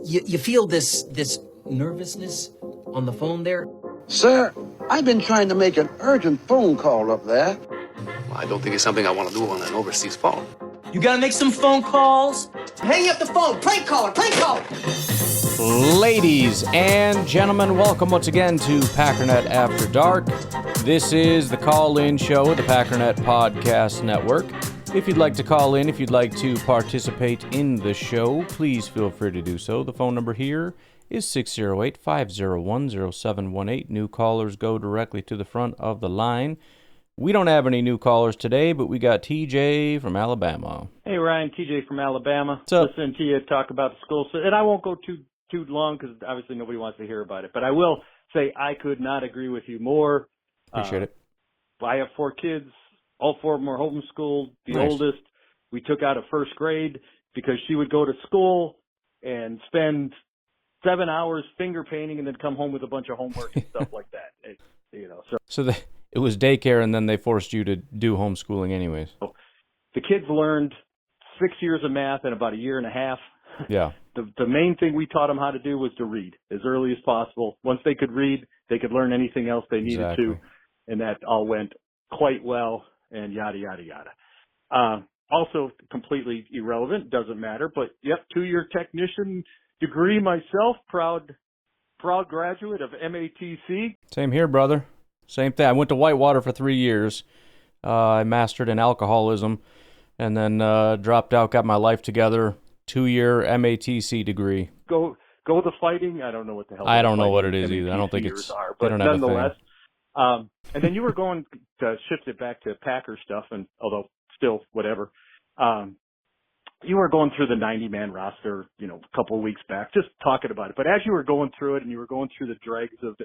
You feel this nervousness on the phone there? Sir, I've been trying to make an urgent phone call up there. Well, I don't think it's something I want to do on an overseas phone. You gotta make some phone calls. Hang up the phone. Prank caller. Prank caller. Ladies and gentlemen, welcome once again to Packernet After Dark. This is the call-in show of the Packernet Podcast Network. If you'd like to call in, if you'd like to participate in the show, please feel free to do so. The phone number here is 608-501-0718. New callers go directly to the front of the line. We don't have any new callers today, but we got TJ from Alabama. Hey, Ryan, TJ from Alabama. What's up? Listening to you talk about the school. And I won't go too long because obviously nobody wants to hear about it. But I will say I could not agree with you more. Appreciate it. I have 4 kids. All 4 of them are homeschooled. The Nice. oldest we took out of first grade because she would go to school and spend 7 hours finger painting and then come home with a bunch of homework and stuff like that. So it was daycare, and then they forced you to do homeschooling anyways. The kids learned 6 years of math in about a year and a half. Yeah. The main thing we taught them how to do was to read as early as possible. Once they could read, they could learn anything else they needed to, and that all went quite well, and yada, yada, yada. Also completely irrelevant, doesn't matter, but yep, 2-year technician degree myself, proud graduate of MATC. Same here, brother. Same thing. I went to Whitewater for 3 years. I mastered in alcoholism, and then dropped out, got my life together. 2-year MATC degree. Go the fighting. I don't know what the hell. I don't know what it is either. I don't think it's. But don't have nonetheless. And then you were going to shift it back to Packer stuff, and although still whatever. You were going through the 90-man roster, a couple of weeks back, just talking about it. But as you were going through it, and you were going through the dregs of the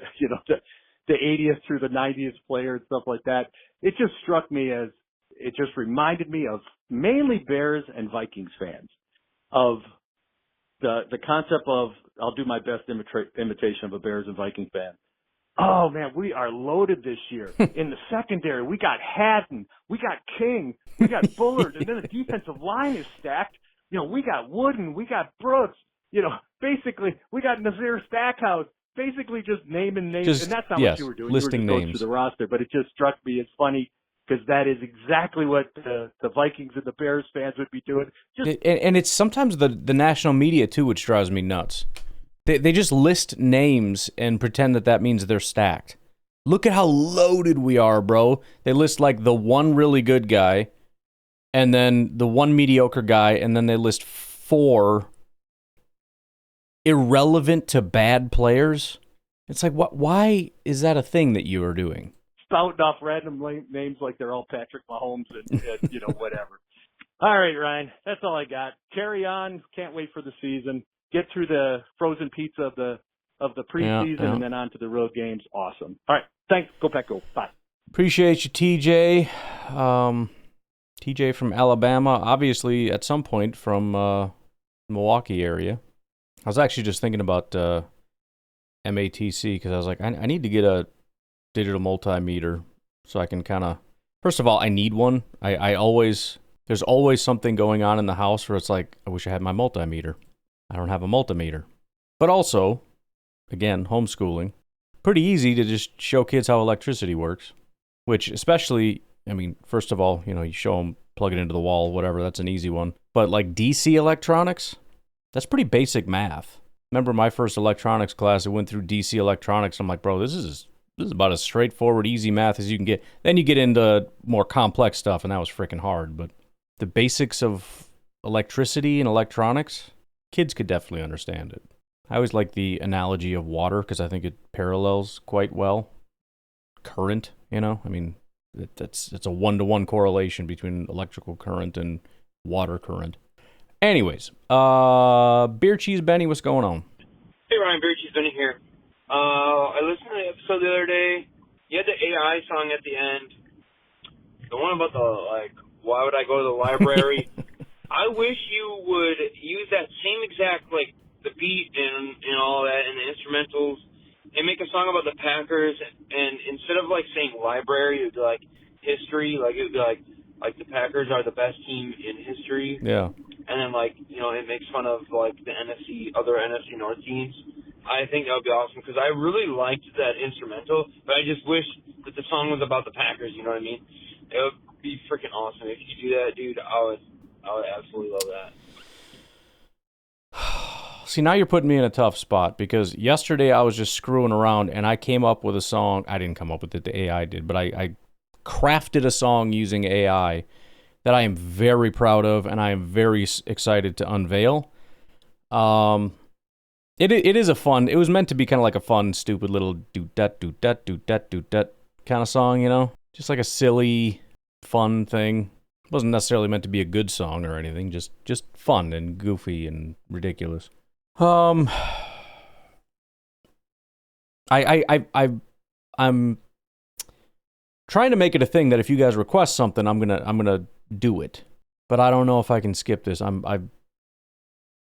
80th through the 90th player and stuff like that, it just struck me as it just reminded me of mainly Bears and Vikings fans. Of the concept of, I'll do my best imitation of a Bears and Viking fan. Oh, man, we are loaded this year. In the secondary, we got Haddon, we got King, we got Bullard, and then the defensive line is stacked. We got Wooden, we got Brooks. Basically, we got Nazir Stackhouse. Basically just naming names, and that's not what you were doing. Listing you were just names. going through the roster, but it just struck me as funny. Because that is exactly what the Vikings and the Bears fans would be doing. And it's sometimes the national media, too, which drives me nuts. They just list names and pretend that means they're stacked. Look at how loaded we are, bro. They list, like, the one really good guy, and then the one mediocre guy, and then they list 4 irrelevant to bad players. It's like, why is that a thing that you are doing? Spouting off random names like they're all Patrick Mahomes and whatever. All right, Ryan, that's all I got. Carry on. Can't wait for the season. Get through the frozen pizza of the preseason and then on to the road games. Awesome. All right, thanks. Go Pack, go. Bye. Appreciate you, TJ. TJ from Alabama, obviously at some point from Milwaukee area. I was actually just thinking about MATC because I was like, I need to get a digital multimeter so I can kind of, first of all, I need one. There's always something going on in the house where it's like, I wish I had my multimeter. I don't have a multimeter. But also, again, homeschooling, pretty easy to just show kids how electricity works, which especially, first of all, you show them, plug it into the wall, whatever, that's an easy one. But like DC electronics, that's pretty basic math. Remember my first electronics class, I went through DC electronics. I'm like, bro, this is about as straightforward, easy math as you can get. Then you get into more complex stuff, and that was freaking hard. But the basics of electricity and electronics, kids could definitely understand it. I always like the analogy of water because I think it parallels quite well. Current, it's a 1-to-1 correlation between electrical current and water current. Anyways, Beer Cheese Benny, what's going on? Hey, Ryan, Beer Cheese Benny here. I listened to the episode the other day. You had the AI song at the end. The one about why would I go to the library? I wish you would use that same exact, the beat and all that and the instrumentals and make a song about the Packers. And instead of, saying library, it would be history. It would be like the Packers are the best team in history. Yeah. and then like it makes fun of like the other NFC North teams. I think that would be awesome because I really liked that instrumental, but I just wish that the song was about the Packers. You know what I mean? It would be freaking awesome if you could do that, dude. I would absolutely love that. See, now you're putting me in a tough spot because yesterday I was just screwing around and I came up with a song. I didn't come up with it, the AI did, but I crafted a song using AI that I am very proud of and I am very excited to unveil. It is a fun, it was meant to be kind of like a fun, stupid little do-dat kind of song, Just like a silly, fun thing. It wasn't necessarily meant to be a good song or anything, just fun and goofy and ridiculous. I'm trying to make it a thing that if you guys request something, I'm gonna do it. But I don't know if I can skip this. I'm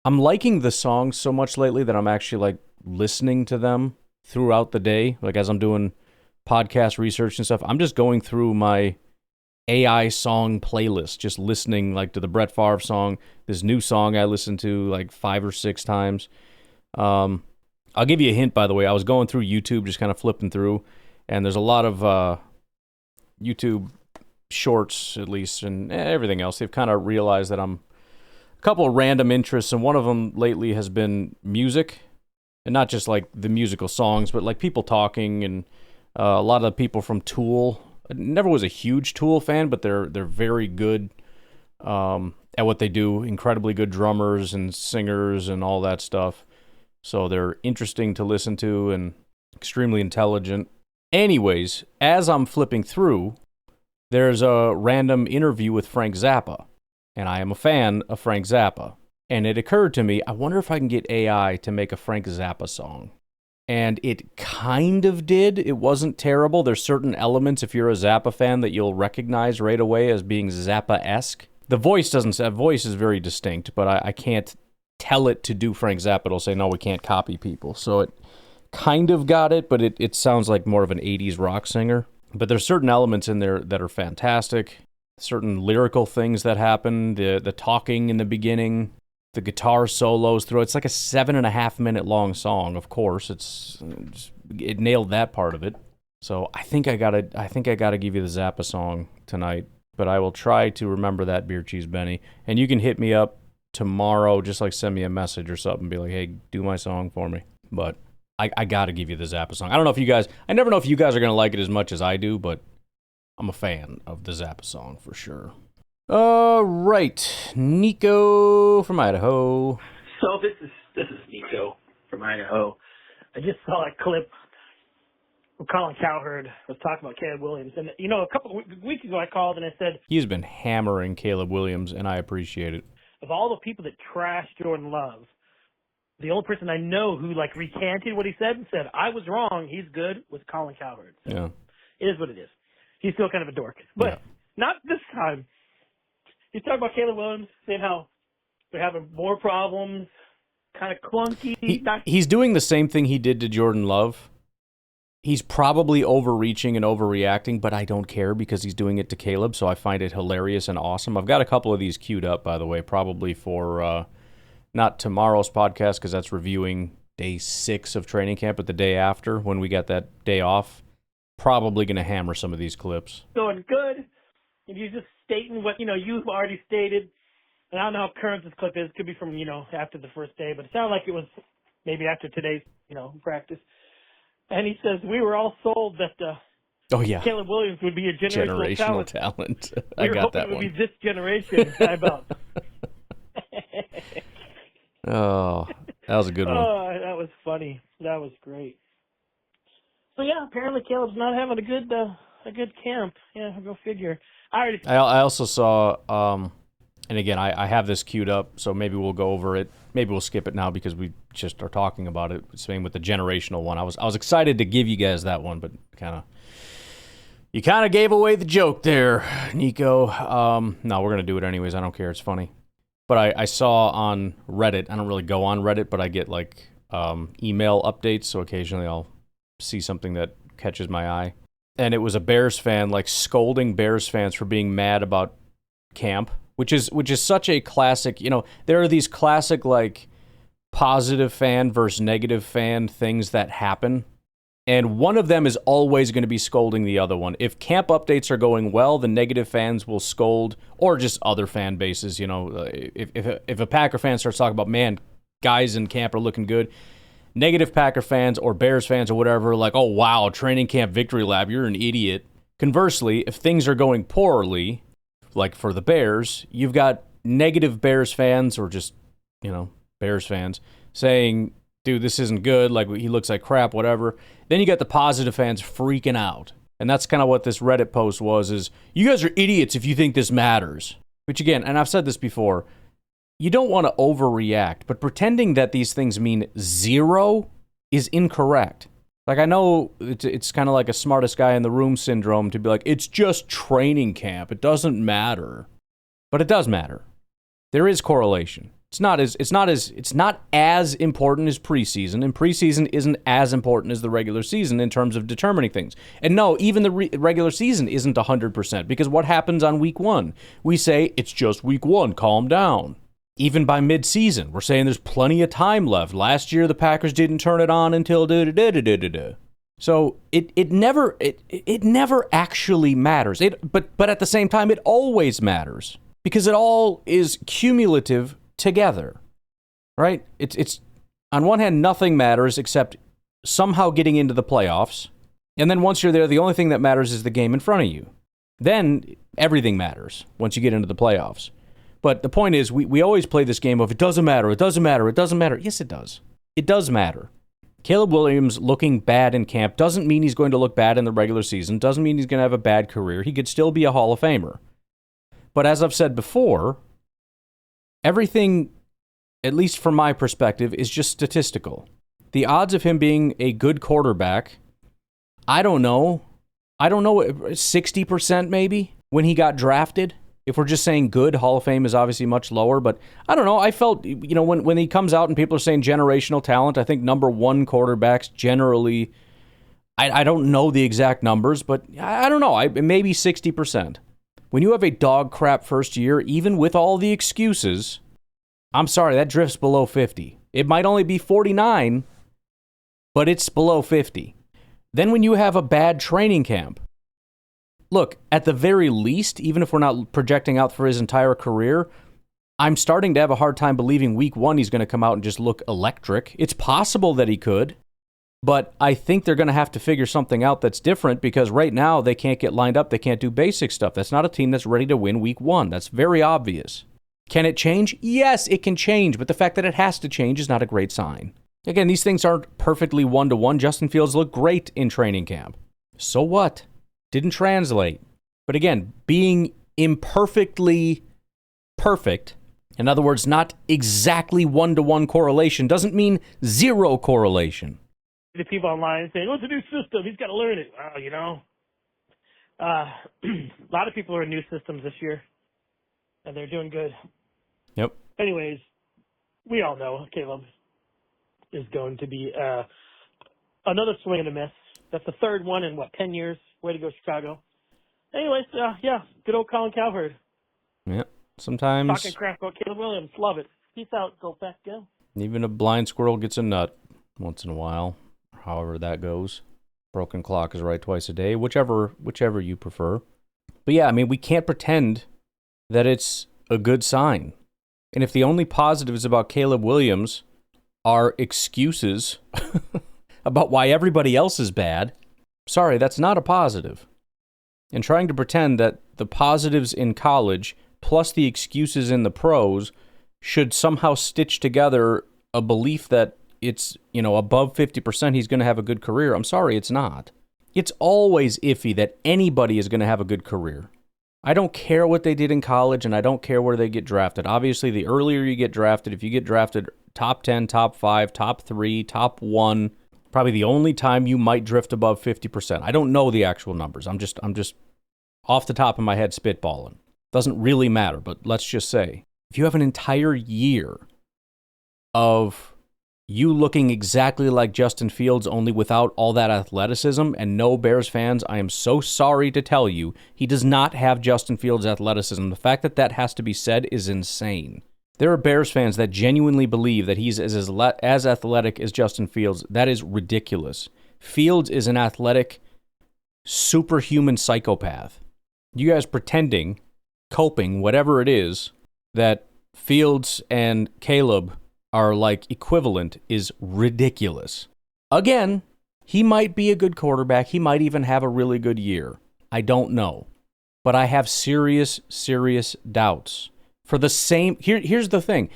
liking the songs so much lately that I'm actually like listening to them throughout the day. Like as I'm doing podcast research and stuff, I'm just going through my AI song playlist, just listening like to the Brett Favre song, this new song I listened to like 5 or 6 times. I'll give you a hint, by the way. I was going through YouTube, just kind of flipping through, and there's a lot of YouTube shorts, at least, and everything else. They've kind of realized that I'm a couple of random interests, and one of them lately has been music, and not just like the musical songs, but like people talking, and a lot of the people from Tool. I never was a huge Tool fan, but they're very good at what they do. Incredibly good drummers and singers and all that stuff. So they're interesting to listen to and extremely intelligent. Anyways, as I'm flipping through, there's a random interview with Frank Zappa. And I am a fan of Frank Zappa. And it occurred to me, I wonder if I can get AI to make a Frank Zappa song. And it kind of did. It wasn't terrible. There's certain elements, if you're a Zappa fan, that you'll recognize right away as being Zappa-esque. The voice is very distinct, but I can't tell it to do Frank Zappa. It'll say, no, we can't copy people. So it kind of got it, but it sounds like more of an 80s rock singer. But there's certain elements in there that are fantastic. Certain lyrical things that happen, the talking in the beginning, the guitar solos through. It's like a 7.5 minute long song. Of course, it nailed that part of it. So I think I gotta give you the Zappa song tonight. But I will try to remember that, Beer Cheese Benny. And you can hit me up tomorrow, just like send me a message or something, be like, hey, do my song for me. But I gotta give you the Zappa song. I don't know if you guys, I never know if you guys are gonna like it as much as I do, but I'm a fan of the Zappa song for sure. All right, Nico from Idaho. So this is Nico from Idaho. I just saw a clip where Colin Cowherd was talking about Caleb Williams, and a couple of weeks ago I called and I said he's been hammering Caleb Williams, and I appreciate it. Of all the people that trashed Jordan Love, the only person I know who recanted what he said and said I was wrong, he's good, was Colin Cowherd. So yeah, it is what it is. He's still kind of a dork, but not this time. He's talking about Caleb Williams, saying how they're having more problems, kind of clunky. He's doing the same thing he did to Jordan Love. He's probably overreaching and overreacting, but I don't care because he's doing it to Caleb, so I find it hilarious and awesome. I've got a couple of these queued up, by the way, probably for not tomorrow's podcast because that's reviewing day 6 of training camp, but the day after when we got that day off. Probably going to hammer some of these clips. Going good. And you're just stating what, you've already stated. And I don't know how current this clip is. It could be from, after the first day, but it sounded like it was maybe after today's, practice. And he says, we were all sold that Caleb Williams would be a generational talent. I got that one. It would be this generation. How about? Oh, that was a good one. Oh, that was funny. That was great. So yeah, apparently Caleb's not having a good camp. Yeah, go figure. I also saw, and again, I have this queued up, so maybe we'll go over it. Maybe we'll skip it now because we just are talking about it. Same with the generational one. I was excited to give you guys that one, but you kind of gave away the joke there, Nico. No, we're gonna do it anyways. I don't care. It's funny. But I saw on Reddit. I don't really go on Reddit, but I get email updates, so occasionally I'll see something that catches my eye. And it was a Bears fan scolding Bears fans for being mad about camp, which is such a classic, there are these classic like positive fan versus negative fan things that happen. And one of them is always going to be scolding the other one. If camp updates are going well, the negative fans will scold, or just other fan bases. If a Packer fan starts talking about, man, guys in camp are looking good, negative Packer fans or Bears fans or whatever are like, oh, wow, training camp victory lap, you're an idiot. Conversely, if things are going poorly, like for the Bears, you've got negative Bears fans or just, Bears fans saying, dude, this isn't good, like he looks like crap, whatever. Then you got the positive fans freaking out. And that's kind of what this Reddit post was, is you guys are idiots if you think this matters. Which again, and I've said this before, you don't want to overreact, but pretending that these things mean zero is incorrect. Like, I know it's kind of like a smartest guy in the room syndrome to be like, it's just training camp, it doesn't matter. But it does matter. There is correlation. It's not as important as preseason, and preseason isn't as important as the regular season in terms of determining things. And no, even the regular season isn't 100%, because what happens on week 1? We say, it's just week 1, calm down. Even by mid-season, we're saying there's plenty of time left. Last year, the Packers didn't turn it on until da-da-da-da-da-da. So it never actually matters. But at the same time, it always matters, because it all is cumulative together, right? It's on one hand, nothing matters except somehow getting into the playoffs. And then once you're there, the only thing that matters is the game in front of you. Then everything matters once you get into the playoffs. But the point is, we always play this game of it doesn't matter, it doesn't matter, it doesn't matter. Yes, it does. It does matter. Caleb Williams looking bad in camp doesn't mean he's going to look bad in the regular season, doesn't mean he's going to have a bad career. He could still be a Hall of Famer. But as I've said before, everything, at least from my perspective, is just statistical. The odds of him being a good quarterback, I don't know, 60% maybe when he got drafted. If we're just saying good, Hall of Fame is obviously much lower, but I don't know. I felt, when he comes out and people are saying generational talent, I think number 1 quarterbacks generally, I don't know the exact numbers, but I don't know, maybe 60%. When you have a dog crap first year, even with all the excuses, I'm sorry, that drifts below 50. It might only be 49, but it's below 50. Then when you have a bad training camp, look, at the very least, even if we're not projecting out for his entire career, I'm starting to have a hard time believing week 1 he's going to come out and just look electric. It's possible that he could, but I think they're going to have to figure something out that's different, because right now they can't get lined up. They can't do basic stuff. That's not a team that's ready to win week 1. That's very obvious. Can it change? Yes, it can change, but the fact that it has to change is not a great sign. Again, these things aren't perfectly one-to-one. Justin Fields looked great in training camp. So what? Didn't translate. But again, being imperfectly perfect, in other words, not exactly one-to-one correlation, doesn't mean zero correlation. The people online saying, "Oh, it's a new system. He's got to learn it." Well, a lot of people are in new systems this year, and they're doing good. Yep. Anyways, we all know Caleb is going to be another swing and a miss. That's the third one in, 10 years? Way to go, Chicago. Anyways, good old Colin Cowherd. Yeah, sometimes. Talking crap about Caleb Williams. Love it. Peace out. Go back down. Even a blind squirrel gets a nut once in a while, however that goes. Broken clock is right twice a day, whichever you prefer. But yeah, we can't pretend that it's a good sign. And if the only positives about Caleb Williams are excuses about why everybody else is bad, sorry, that's not a positive. And trying to pretend that the positives in college plus the excuses in the pros should somehow stitch together a belief that it's, above 50% he's going to have a good career. I'm sorry, it's not. It's always iffy that anybody is going to have a good career. I don't care what they did in college, and I don't care where they get drafted. Obviously, the earlier you get drafted, if you get drafted top 10, top 5, top 3, top 1, probably the only time you might drift above 50%. I don't know the actual numbers. I'm just off the top of my head spitballing. Doesn't really matter, but let's just say, if you have an entire year of you looking exactly like Justin Fields, only without all that athleticism. And no, Bears fans, I am so sorry to tell you, he does not have Justin Fields' athleticism. The fact that that has to be said is insane. There are Bears fans that genuinely believe that he's as athletic as Justin Fields. That is ridiculous. Fields is an athletic, superhuman psychopath. You guys pretending, coping, whatever it is, that Fields and Caleb are like equivalent is ridiculous. Again, he might be a good quarterback. He might even have a really good year. I don't know. But I have serious, serious doubts. For the same, here's the thing,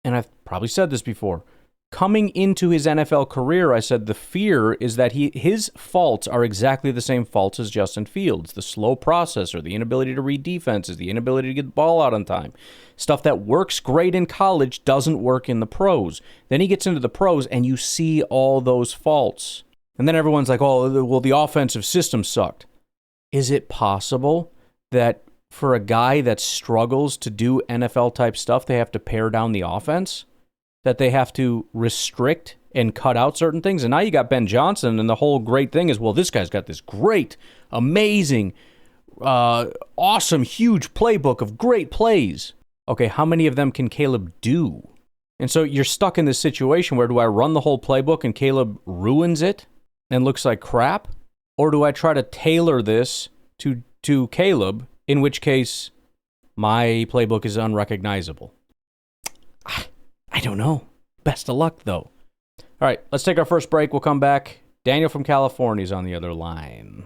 and I've probably said this before. Coming into his NFL career, I said the fear is that his faults are exactly the same faults as Justin Fields. The slow processor, the inability to read defenses, the inability to get the ball out on time. Stuff that works great in college doesn't work in the pros. Then he gets into the pros and you see all those faults. And then everyone's like, oh, well, the offensive system sucked. Is it possible that for a guy that struggles to do NFL-type stuff, they have to pare down the offense? That they have to restrict and cut out certain things? And now you got Ben Johnson, and the whole great thing is, well, this guy's got this great, amazing, awesome, huge playbook of great plays. Okay, how many of them can Caleb do? And so you're stuck in this situation where do I run the whole playbook and Caleb ruins it and looks like crap? Or do I try to tailor this to Caleb, in which case my playbook is unrecognizable? I don't know. Best of luck, though. All right, let's take our first break. We'll come back. Daniel from California is on the other line.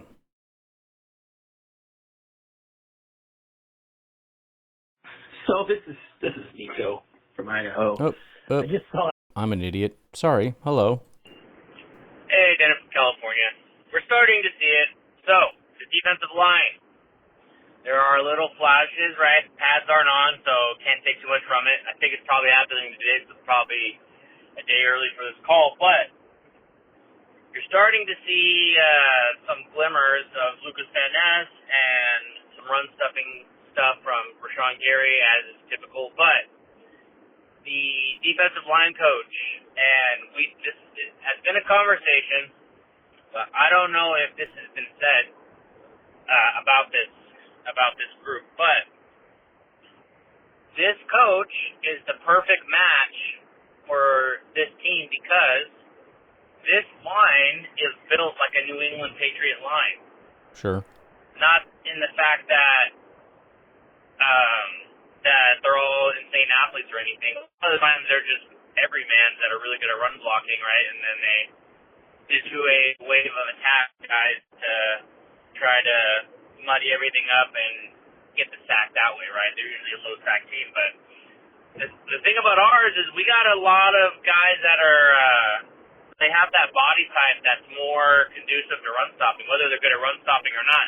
So this is Nico from Idaho. Oh, I just saw I'm an idiot. Sorry. Hello. Hey, Dennis from California. We're starting to see it. So, the defensive line. There are little flashes, right? Pads aren't on, so can't take too much from it. I think it's probably happening today, so it's probably a day early for this call. But you're starting to see some glimmers of Lucas Van Ness and some run-stuffing stuff from Rashawn Gary, as is typical. But the defensive line coach, and this has been a conversation, but I don't know if this has been said about this group, but this coach is the perfect match for this team because this line is built like a New England Patriot line. Sure. Not in the fact that they're all insane athletes or anything. Other times they're just everymans that are really good at run blocking, right? And then they do a wave of attack guys to try to muddy everything up and get the sack that way, right? They're usually a low sack team, but the thing about ours is we got a lot of guys that are they have that body type that's more conducive to run stopping, whether they're good at run stopping or not.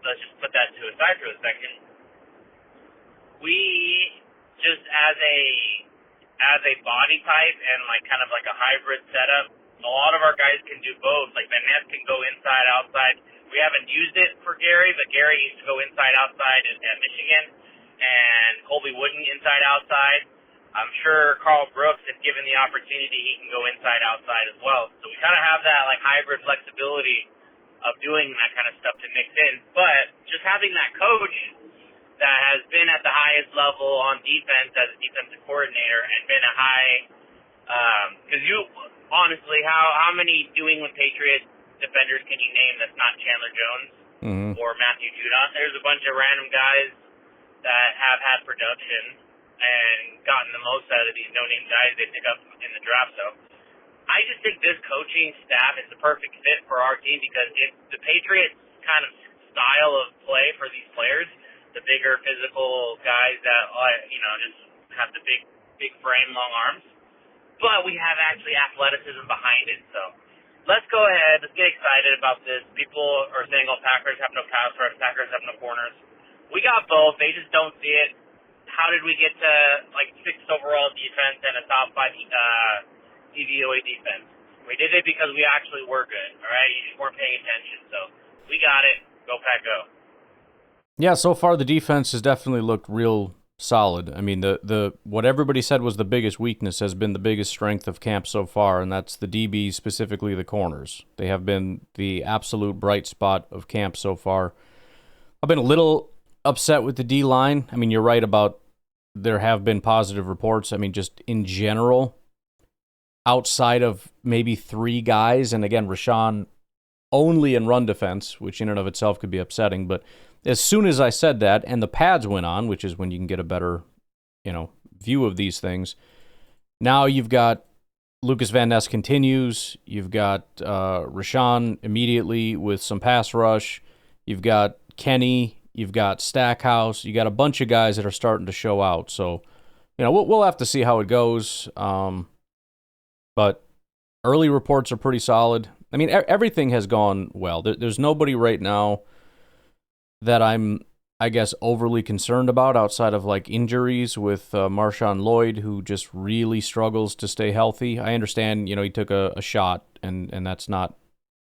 Let's just put that to a side for a second. We just as a body type and like kind of like a hybrid setup, a lot of our guys can do both. Like Van Ness can go inside, outside. We haven't used it for Gary, but Gary used to go inside, outside at Michigan, and Colby Wooden inside, outside. I'm sure Carl Brooks, if given the opportunity, he can go inside, outside as well. So we kind of have that like hybrid flexibility of doing that kind of stuff to mix in. But just having that coach that has been at the highest level on defense as a defensive coordinator and been a high, because you honestly, how many New England Patriots defenders can you name that's not Chandler Jones or Matthew Judon? There's a bunch of random guys that have had production and gotten the most out of these no-name guys they pick up in the draft. So I just think this coaching staff is the perfect fit for our team because it's the Patriots kind of style of play for these players, the bigger physical guys that, just have the big frame, long arms. But we have actually athleticism behind it, so let's go ahead. Let's get excited about this. People are saying, oh, Packers have no pass rush, Packers have no corners. We got both. They just don't see it. How did we get to, 6th overall defense and a top 5 DVOA defense? We did it because we actually were good, all right? You just weren't paying attention. So we got it. Go, Pack, go. Yeah, so far the defense has definitely looked real solid. I mean, the what everybody said was the biggest weakness has been the biggest strength of camp so far, and that's the DBs, specifically the corners. They have been the absolute bright spot of camp so far. I've been a little upset with the D-line. I mean, you're right about there have been positive reports. I mean, just in general, outside of maybe 3 guys, and again, Rashawn only in run defense, which in and of itself could be upsetting, but as soon as I said that, and the pads went on, which is when you can get a better, view of these things, now you've got Lucas Van Ness continues, you've got Rashawn immediately with some pass rush, you've got Kenny, you've got Stackhouse, you got a bunch of guys that are starting to show out. So, we'll have to see how it goes. But early reports are pretty solid. I mean, everything has gone well. There's nobody right now that I'm, I guess, overly concerned about outside of like injuries with Marshawn Lloyd, who just really struggles to stay healthy. I understand, he took a shot and that's not,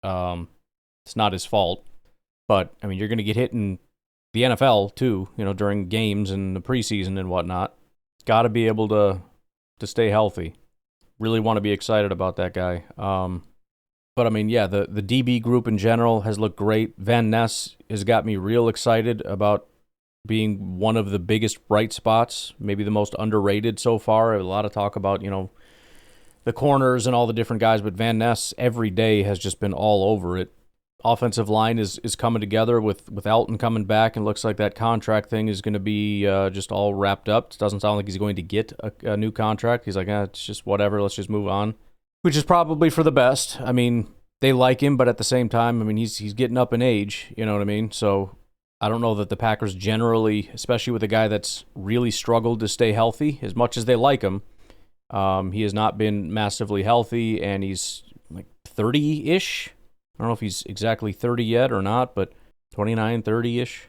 it's not his fault. But I mean, you're going to get hit in the NFL too, during games and the preseason and whatnot. Got to be able to stay healthy. Really want to be excited about that guy. But I mean, yeah, the DB group in general has looked great. Van Ness has got me real excited about being one of the biggest bright spots, maybe the most underrated so far. A lot of talk about, the corners and all the different guys, but Van Ness every day has just been all over it. Offensive line is coming together with Elton coming back, and looks like that contract thing is going to be just all wrapped up. It doesn't sound like he's going to get a new contract. He's like, it's just whatever, let's just move on. Which is probably for the best. I mean, they like him, but at the same time, I mean, he's getting up in age, you know what I mean? So I don't know that the Packers generally, especially with a guy that's really struggled to stay healthy, as much as they like him, he has not been massively healthy, and he's like 30-ish. I don't know if he's exactly 30 yet or not, but 29, 30-ish.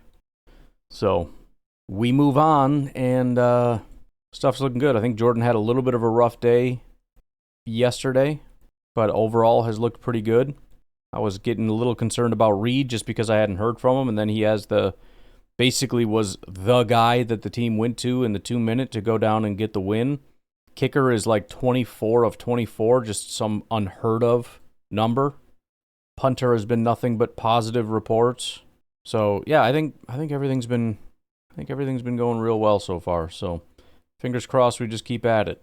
So we move on, and stuff's looking good. I think Jordan had a little bit of a rough day yesterday, but overall has looked pretty good. I was getting a little concerned about Reed just because I hadn't heard from him, and then he has basically was the guy that the team went to in the 2-minute to go down and get the win. Kicker is like 24 of 24, just some unheard of number. Punter has been nothing but positive reports. So yeah, I think everything's been going real well so far. So fingers crossed we just keep at it.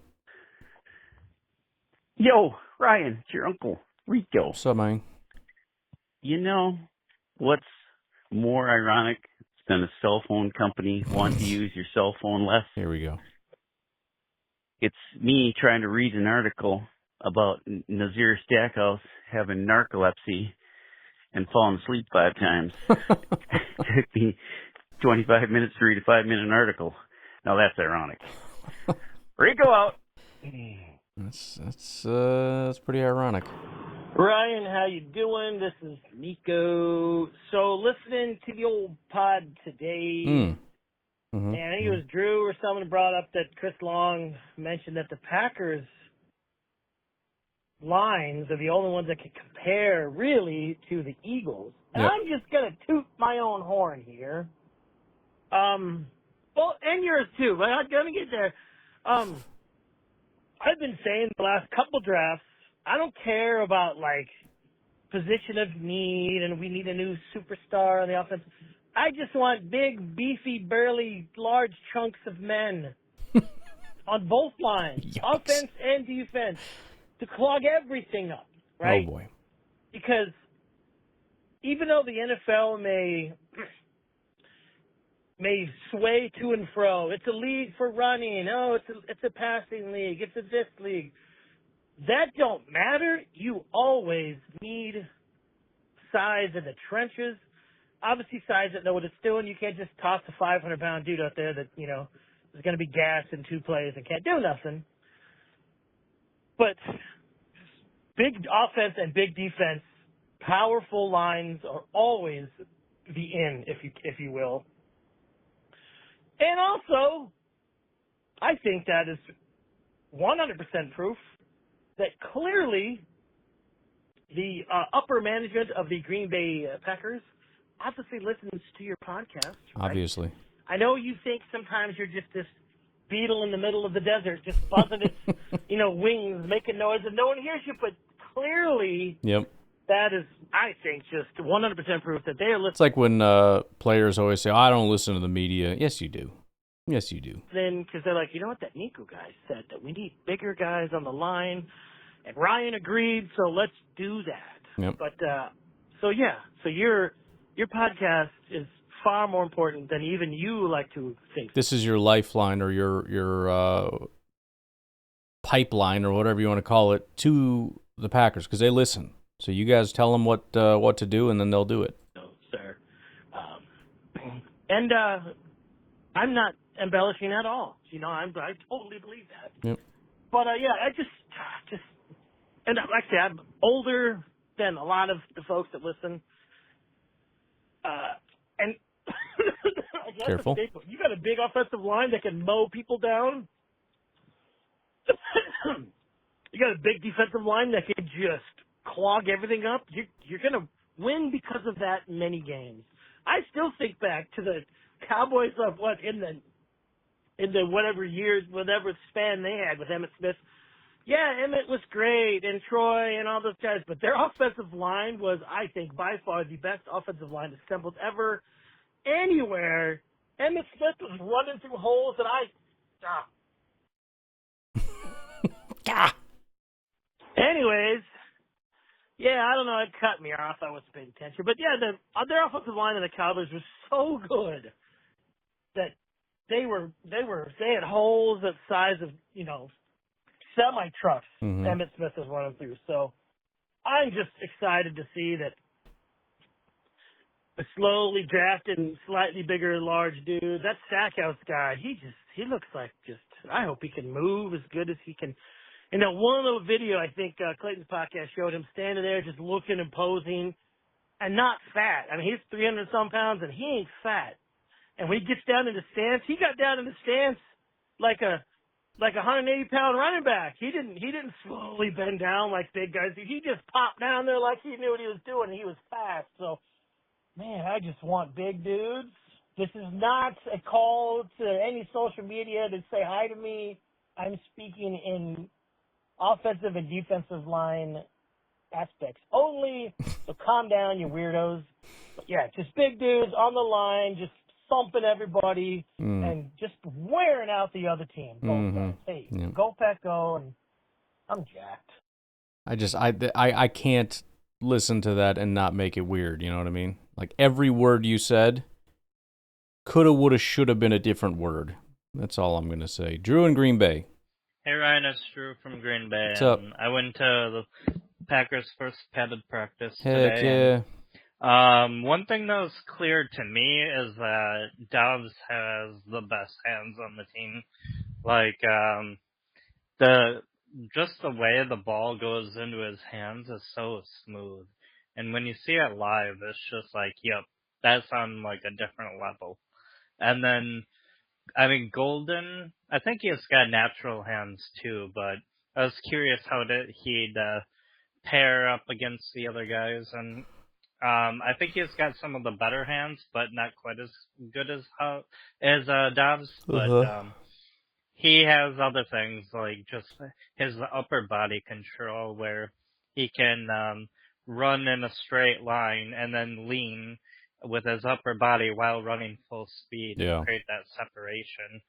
Yo, Ryan, it's your uncle, Rico. What's up, man? You know what's more ironic than a cell phone company wanting to use your cell phone less? Here we go. It's me trying to read an article about Nazir Stackhouse having narcolepsy and falling asleep 5 times. It took me 25 minutes to read a 5-minute article. Now that's ironic. Rico out. That's pretty ironic. Ryan, how you doing? This is Nico. So listening to the old pod today, Mm-hmm. and I think it was Drew or someone brought up that Chris Long mentioned that the Packers lines are the only ones that can compare really to the Eagles. And yep. I'm just going to toot my own horn here. Well, and yours too, but I'm going to get there. I've been saying the last couple drafts, I don't care about, like, position of need and we need a new superstar on the offense. I just want big, beefy, burly, large chunks of men on both lines, Yikes. offense and defense, to clog everything up, right? Oh, boy. Because even though the NFL may sway to and fro, it's a league for running, it's a passing league, it's a this league, that don't matter. You always need size in the trenches. Obviously, size that know what it's doing. You can't just toss a 500-pound dude out there that, is going to be gassed in 2 plays and can't do nothing. But big offense and big defense, powerful lines are always the in, if you will. And also, I think that is 100% proof that clearly the upper management of the Green Bay Packers obviously listens to your podcast. Right? Obviously. I know you think sometimes you're just this beetle in the middle of the desert, just buzzing its, wings, making noise, and no one hears you. But clearly, that is, I think, just 100% proof that they are listening. It's like when players always say, I don't listen to the media. Yes, you do. Yes, you do. Then, because they're like, you know what, that Nico guy said that we need bigger guys on the line, and Ryan agreed, so let's do that. Yep. But so your podcast is far more important than even you like to think. This is your lifeline or your pipeline or whatever you want to call it to the Packers because they listen. So you guys tell them what to do, and then they'll do it. No, sir. And I'm not embellishing at all. I totally believe that. Yep. But I just, and like I say, I'm older than a lot of the folks that listen. And I guess Careful. You got a big offensive line that can mow people down. You got a big defensive line that can just clog everything up. You're going to win because of that in many games. I still think back to the Cowboys of in the whatever years, whatever span they had with Emmitt Smith. Yeah, Emmitt was great, and Troy and all those guys, but their offensive line was, I think, by far the best offensive line assembled ever anywhere. Emmitt Smith was running through holes that Anyways, yeah, I don't know. It cut me off. I wasn't paying attention. But, yeah, their offensive line of the Cowboys was so good that they had holes the size of, semi-trucks Emmitt Smith was running through. So I'm just excited to see that the slowly drafted, slightly bigger, large dude, that Stackhouse guy, he looks like I hope he can move as good as he can. One little video I think Clayton's podcast showed him standing there just looking and posing and not fat. I mean, he's 300-some pounds and he ain't fat. And when he gets down in the stance, he got down in the stance like a 180-pound running back. He didn't slowly bend down like big guys. He just popped down there like he knew what he was doing. He was fast. So, man, I just want big dudes. This is not a call to any social media to say hi to me. I'm speaking in offensive and defensive line aspects only. So calm down, you weirdos. But yeah, just big dudes on the line, just thumping everybody and just wearing out the other team. Hey, go Pack, go, and I'm jacked. I can't listen to that and not make it weird, you know what I mean? Like every word you said coulda, woulda, shoulda been a different word. That's all I'm going to say. Drew in Green Bay. Hey Ryan, it's Drew from Green Bay. What's up? I went to the Packers' first padded practice Heck today. Yeah. One thing that was clear to me is that Dobbs has the best hands on the team. Like, just the way the ball goes into his hands is so smooth. And when you see it live, it's just like, yep, that's on like a different level. And then, I mean, Golden, I think he's got natural hands too, but I was curious how he'd pair up against the other guys. And I think he's got some of the better hands, but not quite as good as Dobbs. But he has other things like just his upper body control, where he can run in a straight line and then lean with his upper body while running full speed to create that separation.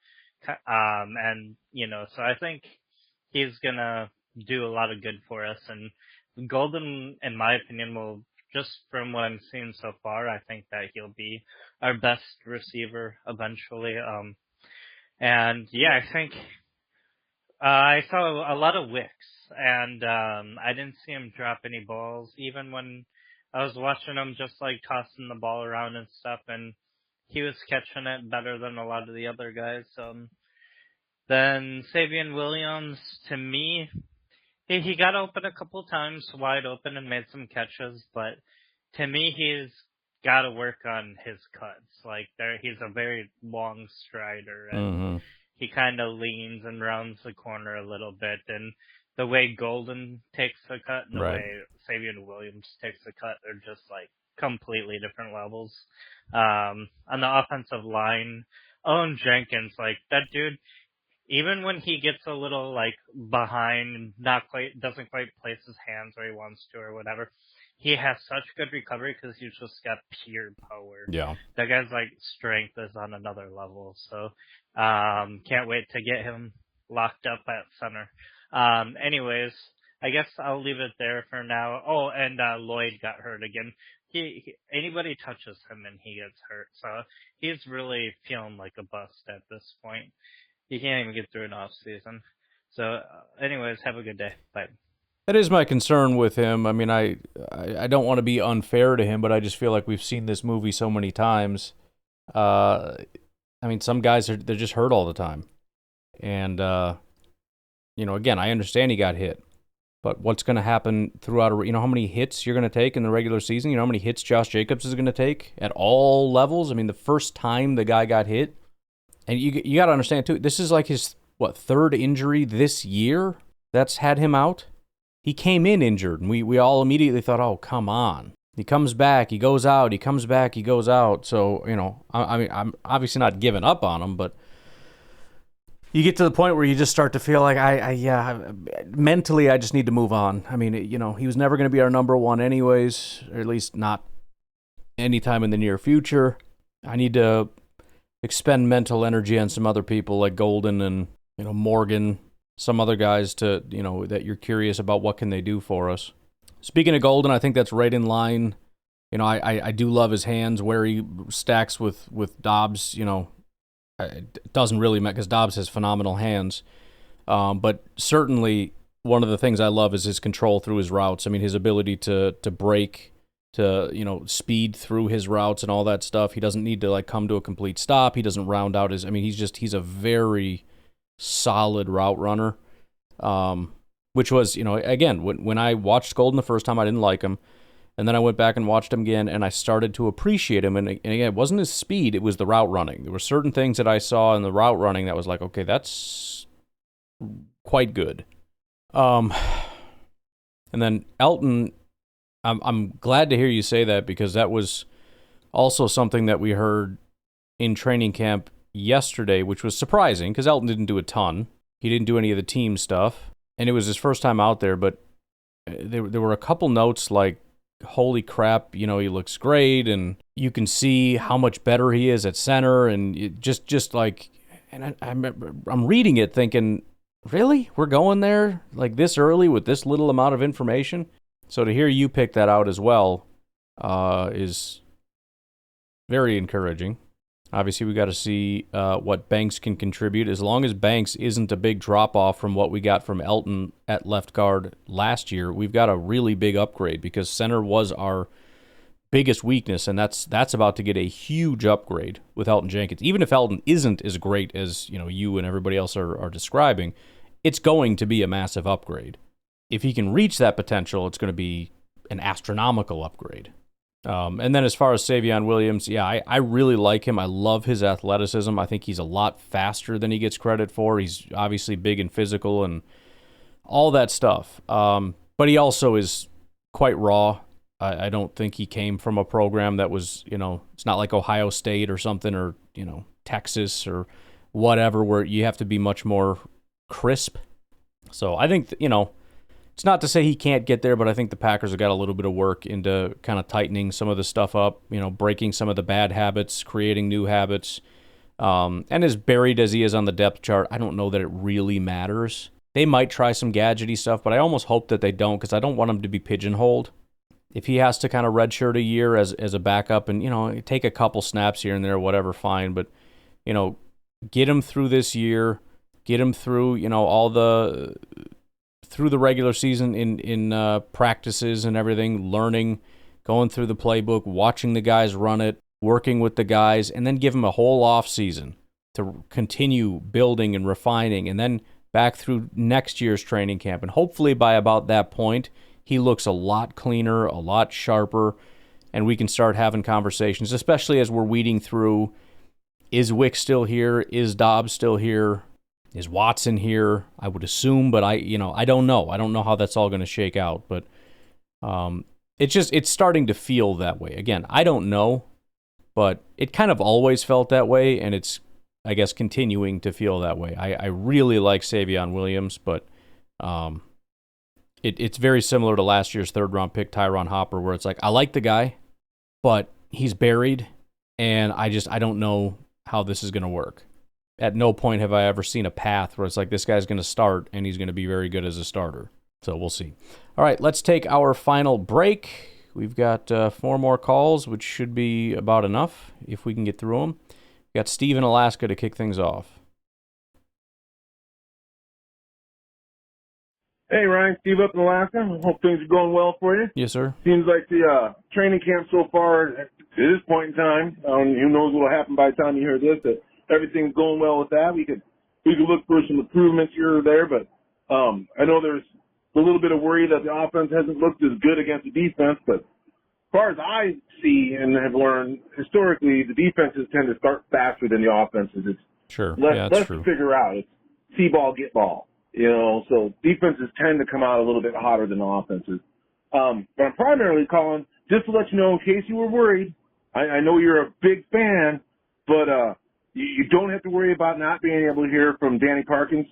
And so I think he's gonna do a lot of good for us. And Golden, in my opinion, will, just from what I'm seeing so far, I think that he'll be our best receiver eventually. And yeah, I think I saw a lot of wicks, and I didn't see him drop any balls, even when I was watching him just like tossing the ball around and stuff, and he was catching it better than a lot of the other guys. Then Savion Williams, to me, he got open a couple times, wide open, and made some catches, but to me, he's got to work on his cuts. Like, he's a very long strider, and he kind of leans and rounds the corner a little bit, and the way Golden takes the cut and the way Savion Williams takes the cut are just like completely different levels. On the offensive line, Owen Jenkins, like that dude, even when he gets a little like behind and doesn't quite place his hands where he wants to or whatever, he has such good recovery because he's just got pure power. Yeah. That guy's like strength is on another level. So, can't wait to get him locked up at center. Anyways, I guess I'll leave it there for now. Oh, and Lloyd got hurt again. Anybody touches him and he gets hurt. So he's really feeling like a bust at this point. He can't even get through an off season. So, anyways, have a good day. Bye. That is my concern with him. I mean, I don't want to be unfair to him, but I just feel like we've seen this movie so many times. I mean, some guys they're just hurt all the time, and again, I understand he got hit, but what's going to happen throughout? How many hits you're going to take in the regular season? You know how many hits Josh Jacobs is going to take at all levels? I mean, the first time the guy got hit, and you got to understand too. This is like his third injury this year that's had him out. He came in injured, and we all immediately thought, oh, come on. He comes back, he goes out, he comes back, he goes out. So, I mean, I'm obviously not giving up on him, but you get to the point where you just start to feel like, mentally, I just need to move on. I mean, he was never going to be our number one anyways, or at least not anytime in the near future. I need to expend mental energy on some other people like Golden and, Morgan, some other guys to, that you're curious about what can they do for us. Speaking of Golden, I think that's right in line. I do love his hands where he stacks with Dobbs. It doesn't really matter because Dobbs has phenomenal hands. But certainly one of the things I love is his control through his routes. I mean, his ability to break, to, speed through his routes and all that stuff. He doesn't need to come to a complete stop. He doesn't round out he's a very solid route runner, which was, again, when I watched Golden the first time, I didn't like him. And then I went back and watched him again, and I started to appreciate him. And again, it wasn't his speed, it was the route running. There were certain things that I saw in the route running that was like, okay, that's quite good. And then Elton, I'm glad to hear you say that because that was also something that we heard in training camp yesterday, which was surprising because Elton didn't do a ton. He didn't do any of the team stuff, and it was his first time out there, but there were a couple notes like, holy crap, he looks great, and you can see how much better he is at center, and it just like, and I'm reading it thinking, really? We're going there like this early with this little amount of information? So to hear you pick that out as well is very encouraging. Obviously, we got to see what Banks can contribute. As long as Banks isn't a big drop-off from what we got from Elton at left guard last year, we've got a really big upgrade because center was our biggest weakness, and that's about to get a huge upgrade with Elton Jenkins. Even if Elton isn't as great as you and everybody else are describing, it's going to be a massive upgrade. If he can reach that potential, it's going to be an astronomical upgrade. And then as far as Savion Williams, I really like him. I love his athleticism. I think he's a lot faster than he gets credit for. He's obviously big and physical and all that stuff. But he also is quite raw. I don't think he came from a program that was, it's not like Ohio State or something or, Texas or whatever where you have to be much more crisp. So I think, it's not to say he can't get there, but I think the Packers have got a little bit of work into kind of tightening some of the stuff up, breaking some of the bad habits, creating new habits. And as buried as he is on the depth chart, I don't know that it really matters. They might try some gadgety stuff, but I almost hope that they don't because I don't want him to be pigeonholed. If he has to kind of redshirt a year as a backup and, take a couple snaps here and there, whatever, fine. But, get him through this year, get him through, through the regular season in practices and everything, learning, going through the playbook, watching the guys run it, working with the guys, and then give him a whole off season to continue building and refining, and then back through next year's training camp. And hopefully by about that point, he looks a lot cleaner, a lot sharper, and we can start having conversations, especially as we're weeding through, is Wick still here? Is Dobbs still here? Is Watson here? I would assume, but I don't know. I don't know how that's all going to shake out, but it's starting to feel that way. Again, I don't know, but it kind of always felt that way, and it's I guess, continuing to feel that way. I really like Savion Williams, but it's very similar to last year's third-round pick, Tyron Hopper, where it's like, I like the guy, but he's buried, and I don't know how this is going to work. At no point have I ever seen a path where it's like, this guy's going to start, and he's going to be very good as a starter. So we'll see. All right, let's take our final break. We've got 4 more calls, which should be about enough if we can get through them. We've got Steve in Alaska to kick things off. Hey, Ryan, Steve up in Alaska. Hope things are going well for you. Yes, sir. Seems like the training camp so far, at this point in time, who knows what will happen by the time you hear this, that everything's going well with that. We could look for some improvements here or there, but I know there's a little bit of worry that the offense hasn't looked as good against the defense, but as far as I see and have learned, historically, the defenses tend to start faster than the offenses. It's less to figure out. It's see ball, get ball. So defenses tend to come out a little bit hotter than offenses. But I'm primarily calling just to let you know, in case you were worried. I know you're a big fan, but you don't have to worry about not being able to hear from Danny Parkins.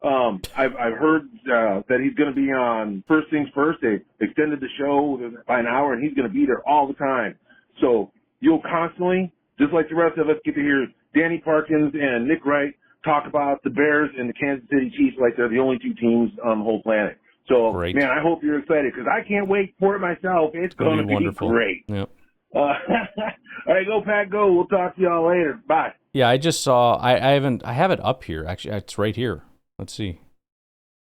I've heard that he's going to be on First Things First. They extended the show by an hour, and he's going to be there all the time. So you'll constantly, just like the rest of us, get to hear Danny Parkins and Nick Wright talk about the Bears and the Kansas City Chiefs like they're the only 2 teams on the whole planet. So, man, I hope you're excited because I can't wait for it myself. It's going to be wonderful. Great. Yep. All right, go Pack, go. We'll talk to y'all later. Bye. Yeah, I just saw. I have it up here. Actually, it's right here. Let's see.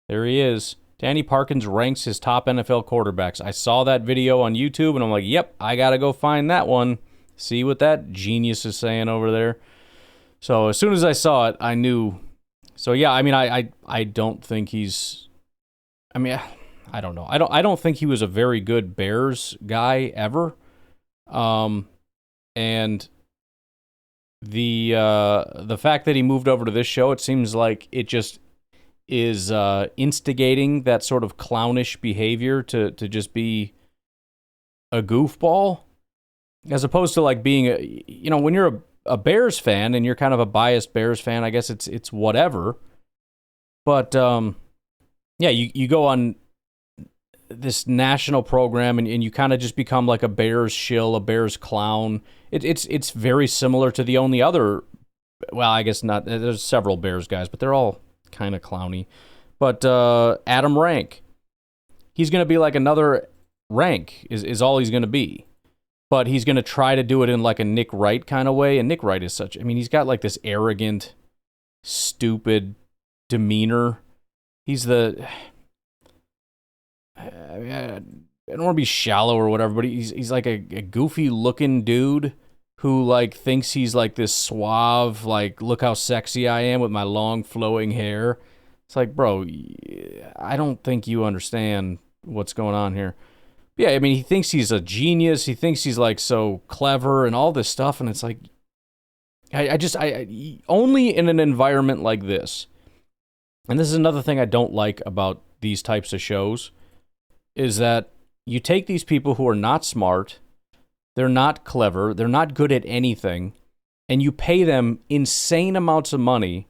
There he is. Danny Parkins ranks his top NFL quarterbacks. I saw that video on YouTube, and I'm like, yep, I got to go find that one. See what that genius is saying over there. So as soon as I saw it, I knew. So yeah, I mean, I don't think he's. I mean, I don't know. I don't think he was a very good Bears guy ever. And the fact that he moved over to this show, it seems like it just is instigating that sort of clownish behavior to just be a goofball, as opposed to like being when you're a Bears fan and you're kind of a biased Bears fan, I guess it's whatever. But yeah, you go on this national program and you kind of just become like a Bears shill, a Bears clown. It's very similar to the only other. Well, I guess not. There's several Bears guys, but they're all kind of clowny. But Adam Rank, he's going to be like another Rank is all he's going to be. But he's going to try to do it in like a Nick Wright kind of way. And Nick Wright is such, I mean, he's got like this arrogant, stupid demeanor. He's the, I don't want to be shallow or whatever, but he's like a goofy looking dude who like thinks he's like this suave, like, look how sexy I am with my long flowing hair. It's like, bro, I don't think you understand what's going on here. Yeah, I mean, he thinks he's a genius. He thinks he's like so clever and all this stuff. And it's like, I only in an environment like this. And this is another thing I don't like about these types of shows, is that you take these people who are not smart, they're not clever, they're not good at anything, and you pay them insane amounts of money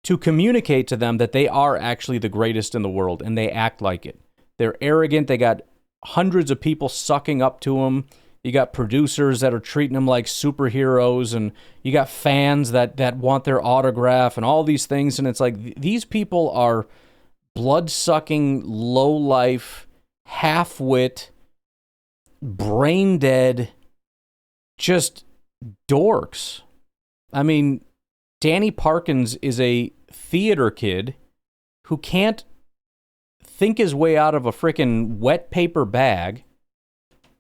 to communicate to them that they are actually the greatest in the world, and they act like it. They're arrogant. They got hundreds of people sucking up to them. You got producers that are treating them like superheroes, and you got fans that want their autograph and all these things. And it's like, these people are blood-sucking, low-life, half-wit, brain-dead, just dorks. I mean, Danny Parkins is a theater kid who can't think his way out of a freaking wet paper bag,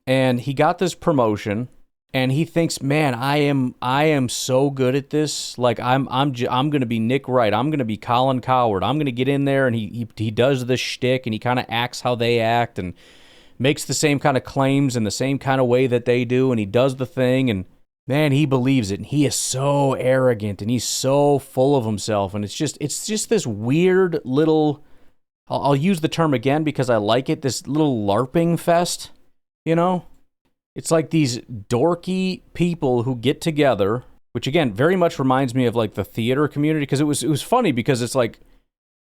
and he got this promotion, and he thinks, man, I am so good at this. Like I'm gonna be Nick Wright. I'm gonna be Colin Cowherd. I'm gonna get in there, and he does the shtick, and he kind of acts how they act, and makes the same kind of claims in the same kind of way that they do, and he does the thing, and man, he believes it, and he is so arrogant, and he's so full of himself, and it's just this weird little, I'll use the term again because I like it, this little LARPing fest, you know? It's like these dorky people who get together which again very much reminds me of like the theater community, because it was funny because it's like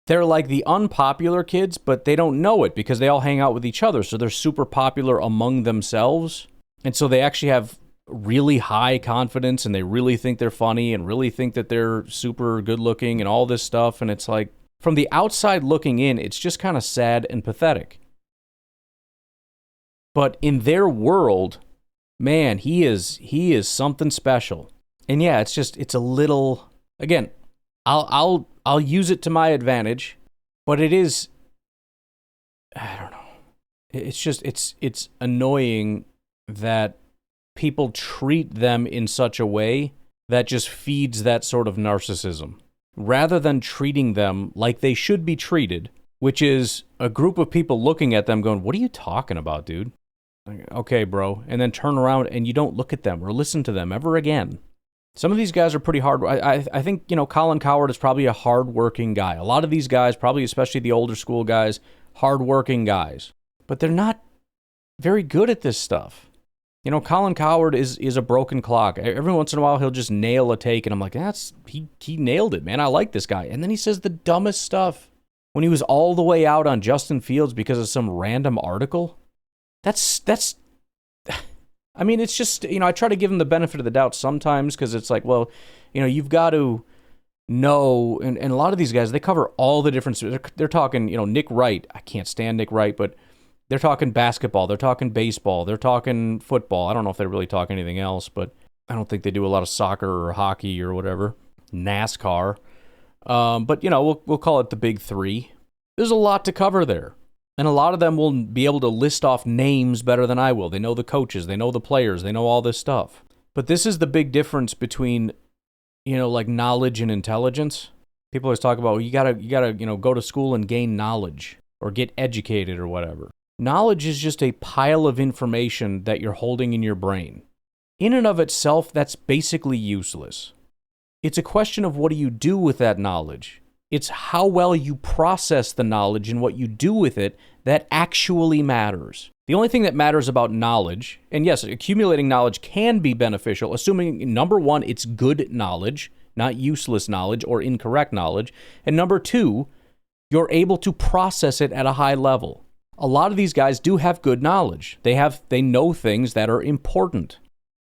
they're like the unpopular kids, but they don't know it because they all hang out with each other, so they're super popular among themselves, and so they actually have really high confidence, and they really think they're funny and really think that they're super good looking and all this stuff, and it's like from the outside looking in, it's just kind of sad and pathetic. But in their world, man, he is something special. And yeah, it's a little, again, I'll use it to my advantage, but it is, I don't know. It's just it's annoying that people treat them in such a way that just feeds that sort of narcissism, rather than treating them like they should be treated, which is a group of people looking at them going, "What are you talking about, dude?" Like, okay, bro. And then turn around and you don't look at them or listen to them ever again. Some of these guys are pretty hard. I think, Colin Cowherd is probably a hard-working guy. A lot of these guys, probably especially the older school guys, hard-working guys. But they're not very good at this stuff. Colin Cowherd is a broken clock. Every once in a while, he'll just nail a take, and I'm like, he nailed it, man. I like this guy. And then he says the dumbest stuff. When he was all the way out on Justin Fields because of some random article, that's I mean, it's just, I try to give him the benefit of the doubt sometimes, because it's like, well, you've got to know, and a lot of these guys, they cover all the different, they're talking, Nick Wright. I can't stand Nick Wright, but they're talking basketball, they're talking baseball, they're talking football. I don't know if they really talk anything else, but I don't think they do a lot of soccer or hockey or whatever. NASCAR. But, we'll call it the big three. There's a lot to cover there. And a lot of them will be able to list off names better than I will. They know the coaches, they know the players, they know all this stuff. But this is the big difference between, like knowledge and intelligence. People always talk about, well, you gotta, go to school and gain knowledge or get educated or whatever. Knowledge is just a pile of information that you're holding in your brain. In and of itself, that's basically useless. It's a question of what do you do with that knowledge. It's how well you process the knowledge and what you do with it that actually matters. The only thing that matters about knowledge, and yes, accumulating knowledge can be beneficial, assuming, number one, it's good knowledge, not useless knowledge or incorrect knowledge, and number two, you're able to process it at a high level. A lot of these guys do have good knowledge. They know things that are important.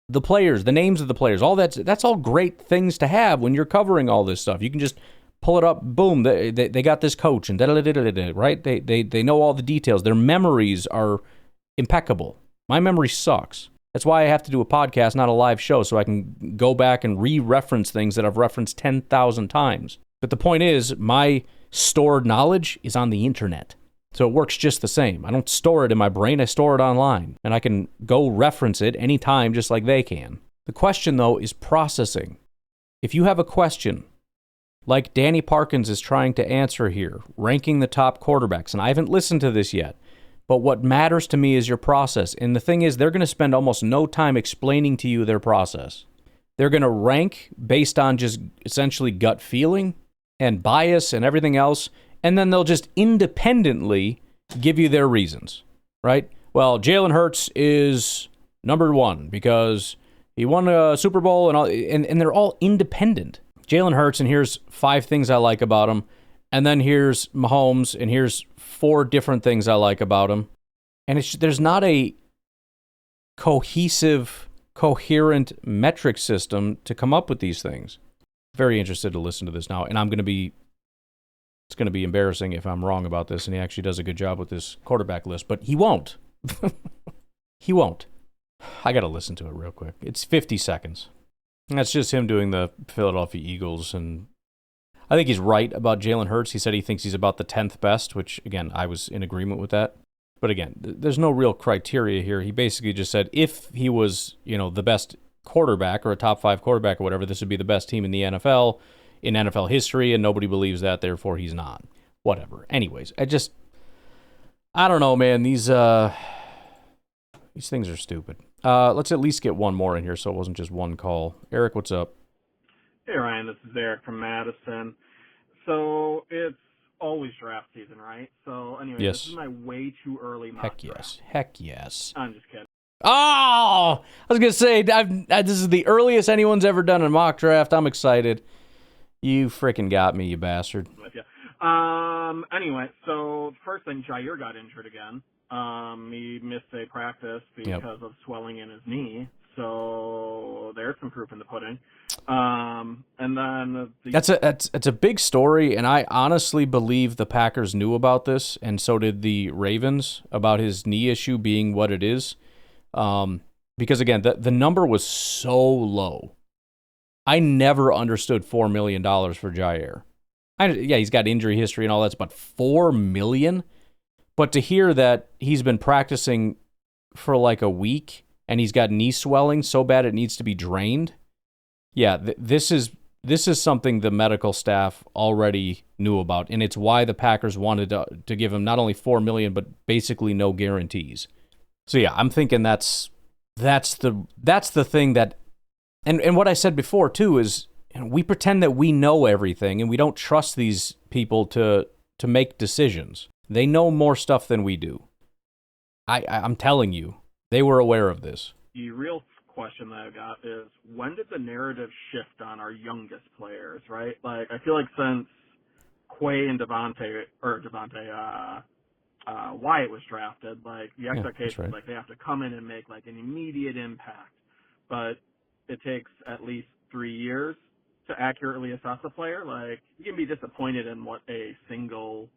The players, the names of the players, all that's all great things to have when you're covering all this stuff. You can just pull it up, boom, they got this coach, and da-da-da-da-da-da, right? They know all the details. Their memories are impeccable. My memory sucks. That's why I have to do a podcast, not a live show, so I can go back and re-reference things that I've referenced 10,000 times. But the point is, my stored knowledge is on the internet. So it works just the same. I don't store it in my brain, I store it online. And I can go reference it anytime just like they can. The question, though, is processing. If you have a question, like Danny Parkins is trying to answer here, ranking the top quarterbacks, and I haven't listened to this yet, but what matters to me is your process. And the thing is, they're going to spend almost no time explaining to you their process. They're going to rank based on just essentially gut feeling and bias and everything else, and then they'll just independently give you their reasons, right? Well, Jalen Hurts is number one because he won a Super Bowl, and they're all independent. Jalen Hurts, and here's 5 things I like about him, and then here's Mahomes, and here's 4 different things I like about him. And there's not a cohesive, coherent metric system to come up with these things. Very interested to listen to this now, and it's going to be embarrassing if I'm wrong about this, and he actually does a good job with this quarterback list, but he won't. He won't. I got to listen to it real quick. It's 50 seconds. And that's just him doing the Philadelphia Eagles, and I think he's right about Jalen Hurts. He said he thinks he's about the 10th best, which, again, I was in agreement with that. But again, there's no real criteria here. He basically just said if he was, the best quarterback or a top 5 quarterback or whatever, this would be the best team in the NFL, in NFL history, and nobody believes that, therefore he's not. Whatever. Anyways, I don't know, man. These things are stupid. Let's at least get one more in here so it wasn't just one call. Eric, what's up? Hey, Ryan, this is Eric from Madison. So it's always draft season, right? So anyway, yes. This is my way too early mock draft. Heck yes. I'm just kidding. Oh, I was going to say, this is the earliest anyone's ever done a mock draft. I'm excited. You freaking got me, you bastard. Anyway, so first thing, Jair got injured again. He missed a practice because of swelling in his knee. So there's some proof in the pudding. And then that's a big story, and I honestly believe the Packers knew about this, and so did the Ravens, about his knee issue being what it is. Because again, the number was so low. I never understood $4 million for Jair. He's got injury history and all that, but $4 million? But to hear that he's been practicing for like a week and he's got knee swelling so bad it needs to be drained, yeah, this is something the medical staff already knew about, and it's why the Packers wanted to give him not only $4 million but basically no guarantees. So yeah, I'm thinking that's the thing that, and what I said before too is, we pretend that we know everything and we don't trust these people to make decisions. They know more stuff than we do. I'm telling you, they were aware of this. The real question that I got is, when did the narrative shift on our youngest players, right? Like, I feel like since Quay and Wyatt was drafted, like, the expectation is like they have to come in and make like an immediate impact. But it takes at least 3 years to accurately assess a player. Like, you can be disappointed in what a single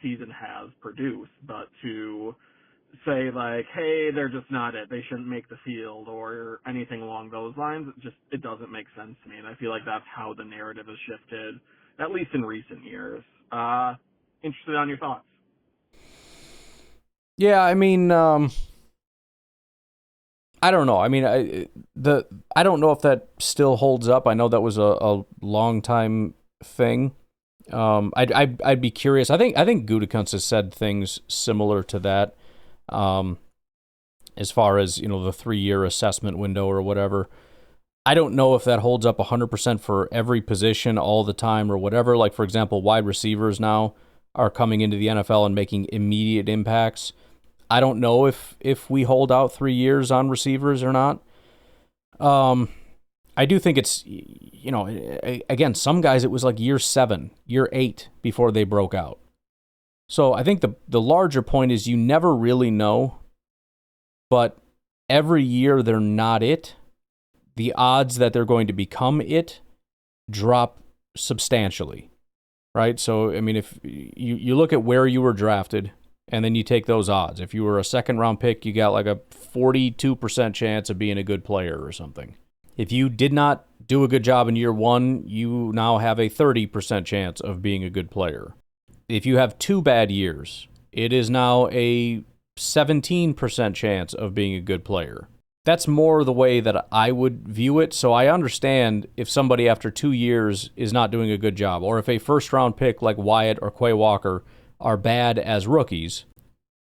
season has produced, but to say like, hey, they're just not it, they shouldn't make the field, or anything along those lines, it doesn't make sense to me. And I feel like that's how the narrative has shifted, at least in recent years. Interested on your thoughts. Yeah, I mean, I don't know. I mean, I don't know if that still holds up. I know that was a long time thing. I'd be curious. I think Gutekunst has said things similar to that, as far as, the 3-year assessment window or whatever. I don't know if that holds up 100% for every position all the time or whatever. Like, for example, wide receivers now are coming into the NFL and making immediate impacts. I don't know if we hold out 3 years on receivers or not. I do think it's, again, some guys it was like year 7, year 8 before they broke out. So I think the larger point is you never really know, but every year they're not it. The odds that they're going to become it drop substantially, right? So, I mean, if you look at where you were drafted, and then you take those odds. If you were a second-round pick, you got like a 42% chance of being a good player or something. If you did not do a good job in year 1, you now have a 30% chance of being a good player. If you have 2 bad years, it is now a 17% chance of being a good player. That's more the way that I would view it. So I understand if somebody after 2 years is not doing a good job, or if a first-round pick like Wyatt or Quay Walker are bad as rookies.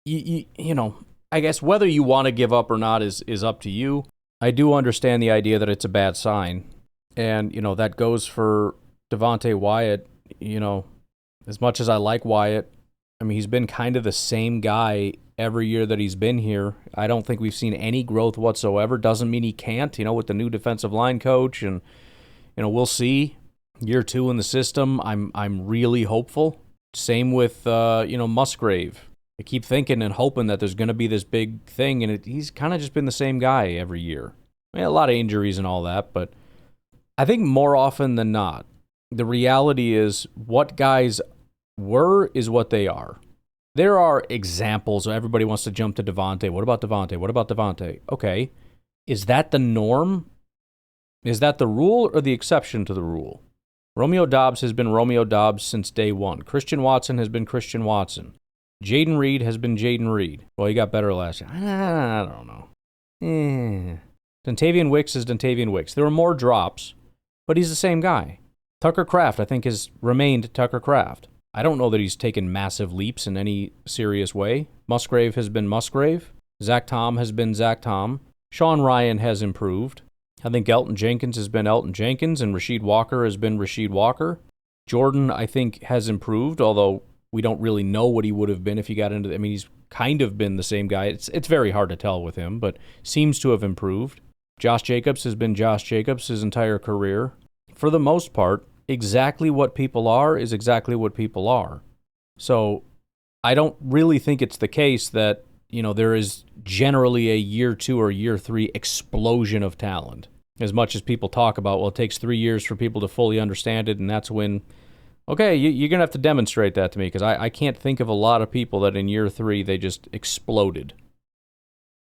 I guess whether you want to give up or not is up to you. I do understand the idea that it's a bad sign. And, that goes for Devontae Wyatt. As much as I like Wyatt, I mean, he's been kind of the same guy every year that he's been here. I don't think we've seen any growth whatsoever. Doesn't mean he can't, with the new defensive line coach. And, we'll see. Year 2 in the system, I'm really hopeful. Same with, Musgrave. I keep thinking and hoping that there's going to be this big thing, and he's kind of just been the same guy every year. I mean, a lot of injuries and all that, but I think more often than not, the reality is what guys were is what they are. There are examples. Everybody wants to jump to Devontae. What about Devontae? What about Devontae? Okay. Is that the norm? Is that the rule or the exception to the rule? Romeo Doubs has been Romeo Doubs since day one. Christian Watson has been Christian Watson. Jaden Reed has been Jaden Reed. Well, he got better last year. I don't know. Dontavian Wicks is Dontavian Wicks. There were more drops, but he's the same guy. Tucker Kraft, I think, has remained Tucker Kraft. I don't know that he's taken massive leaps in any serious way. Musgrave has been Musgrave. Zach Tom has been Zach Tom. Sean Ryan has improved. I think Elton Jenkins has been Elton Jenkins, and Rasheed Walker has been Rasheed Walker. Jordan, I think, has improved, although We don't really know what he would have been if he got into. I mean, he's kind of been the same guy. It's very hard to tell with him, but seems to have improved. Josh Jacobs has been Josh Jacobs his entire career. For the most part, exactly what people are is exactly what people are. So I don't really think it's the case that, there is generally a year 2 or year 3 explosion of talent. As much as people talk about, well, it takes 3 years for people to fully understand it, and that's when, okay, you're going to have to demonstrate that to me, because I can't think of a lot of people that in year 3 they just exploded.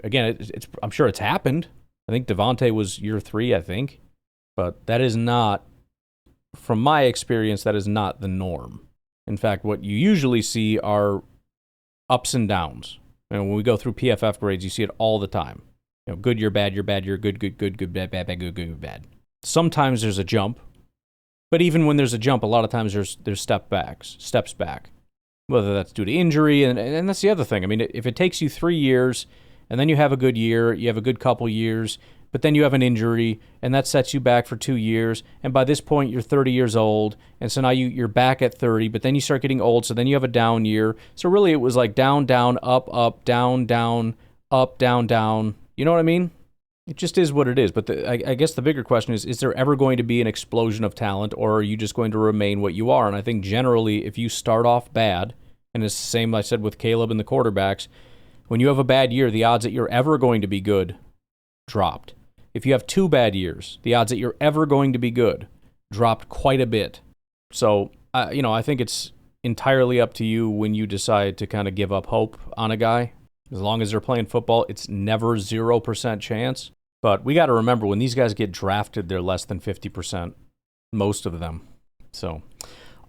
Again, I'm sure it's happened. I think Devontae was year 3, I think. But that is not, from my experience, that is not the norm. In fact, what you usually see are ups and downs. And when we go through PFF grades, you see it all the time. Good year, bad year, good, bad, bad, good, bad. Sometimes there's a jump. But even when there's a jump, a lot of times there's steps back. Whether that's due to injury, and that's the other thing. I mean, if it takes you 3 years, and then you have a good year, you have a good couple years, but then you have an injury, and that sets you back for 2 years, and by this point you're 30 years old, and so now you're back at 30, but then you start getting old, so then you have a down year. So really it was like down, down, up, down, down, up, down, down. You know what I mean? It just is what it is. But I guess the bigger question is there ever going to be an explosion of talent, or are you just going to remain what you are? And I think generally if you start off bad, and it's the same I said with Caleb and the quarterbacks, when you have a bad year, the odds that you're ever going to be good dropped. If you have 2 bad years, the odds that you're ever going to be good dropped quite a bit. So, I think it's entirely up to you when you decide to kind of give up hope on a guy. As long as they're playing football, it's never 0% chance. But we got to remember, when these guys get drafted, they're less than 50%, most of them. So,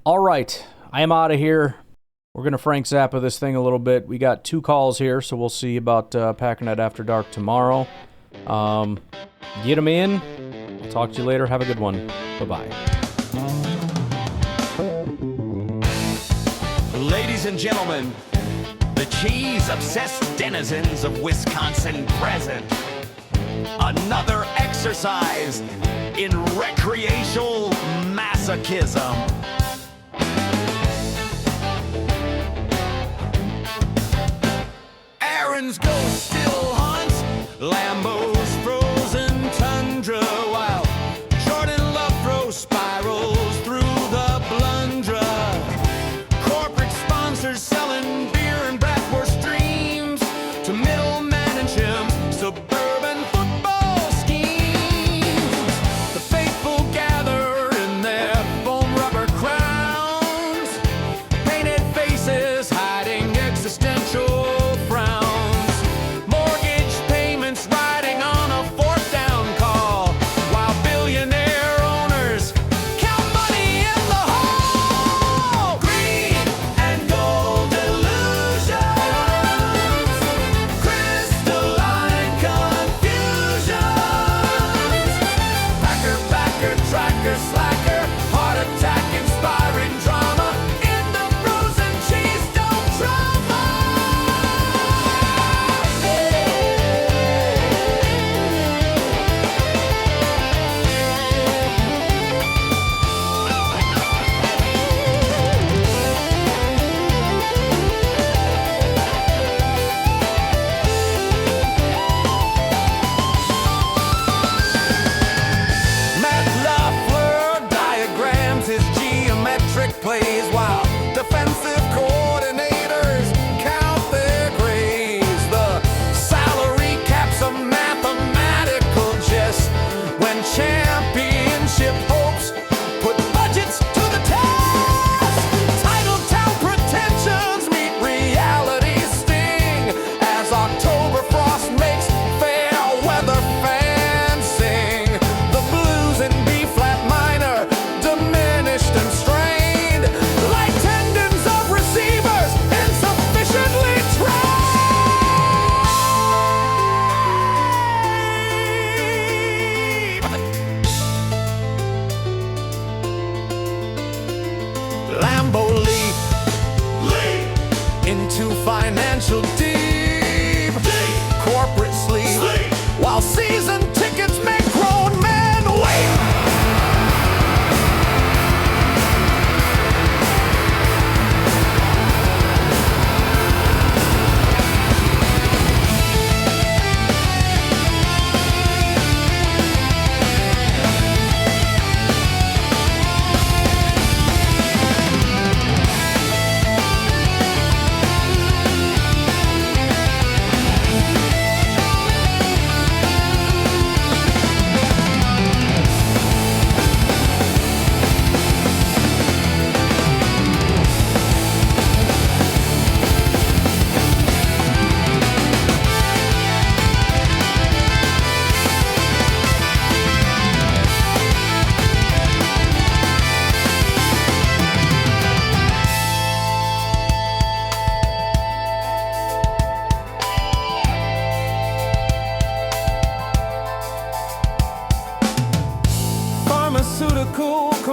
all right, I am out of here. We're going to Frank Zappa this thing a little bit. We got 2 calls here, so we'll see about Packernet After Dark tomorrow. Get them in. I'll talk to you later. Have a good one. Bye-bye. Ladies and gentlemen, the cheese-obsessed denizens of Wisconsin present. Another exercise in recreational masochism. Aaron's ghost still haunts Lambo's frozen tundra, while Jordan Love throws spirals through the blundra. Corporate sponsors selling beer and bratwurst dreams to middlemen and chimps, suburban football schemes. The faithful gather in their foam rubber crowns, painted faces hiding existential frowns. Morgan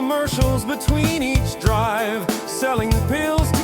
commercials between each drive, selling pills